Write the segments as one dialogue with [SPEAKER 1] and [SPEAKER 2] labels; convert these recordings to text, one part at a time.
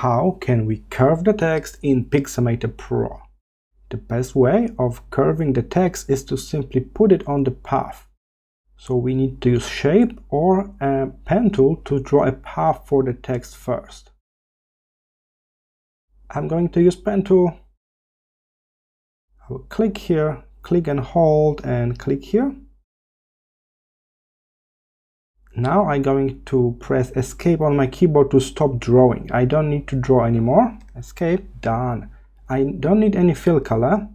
[SPEAKER 1] how can we curve the text in Pixelmator Pro. The best way of curving the text is to simply put it on the path. So we need to use shape or a pen tool to draw a path for the text first. I'm going to use pen tool. I will click here, click and hold, and click here. Now I'm going to press escape on my keyboard to stop drawing. I don't need to draw anymore. Escape, done. I don't need any fill color.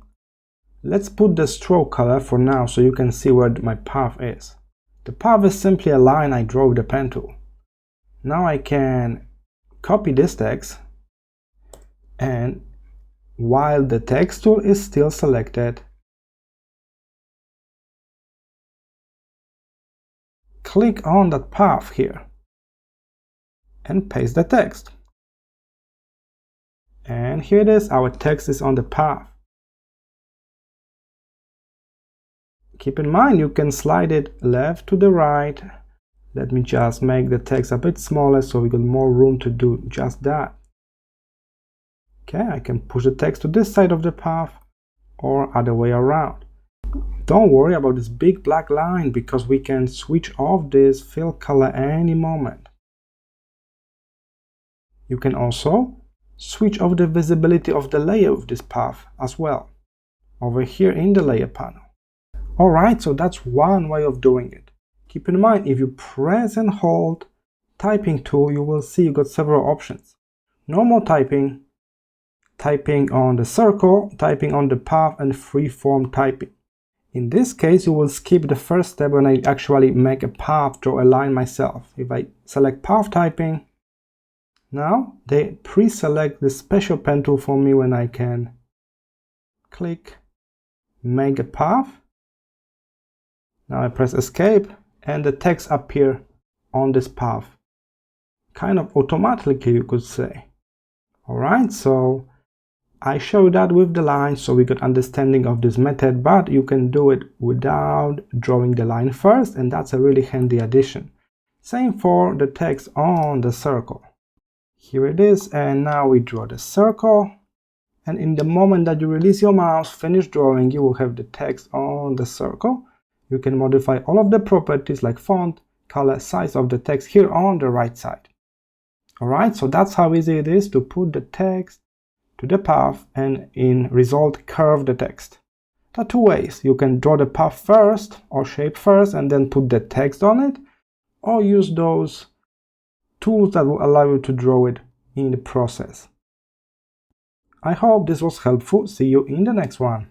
[SPEAKER 1] Let's put the stroke color for now so you can see where my path is. The path is simply a line I draw with the pen tool. Now I can copy this text, and while the text tool is still selected, click on that path here and paste the text. And here it is, our text is on the path. Keep in mind you can slide it left to the right. Let me just make the text a bit smaller so we got more room to do just that. Okay, I can push the text to this side of the path or other way around. Don't worry about this big black line because we can switch off this fill color any moment. You can also switch off the visibility of the layer of this path as well, over here in the layer panel. Alright, so that's one way of doing it. Keep in mind, if you press and hold typing tool, you will see you got several options. Normal typing, typing on the circle, typing on the path, and freeform typing. In this case, you will skip the first step when I actually make a path, draw a line myself. If I select path typing, now they pre-select the special pen tool for me when I can click, make a path. Now I press escape and the text appear on this path. Kind of automatically, you could say. Alright, so I show that with the line so we got understanding of this method, but you can do it without drawing the line first, and that's a really handy addition. Same for the text on the circle. Here it is, and now we draw the circle, and in the moment that you release your mouse, finish drawing, you will have the text on the circle. You can modify all of the properties like font, color, size of the text here on the right side. Alright, so that's how easy it is to put the text to the path and in result curve the text. There are two ways. You can draw the path first or shape first and then put the text on it, or use those tools that will allow you to draw it in the process. I hope this was helpful. See you in the next one.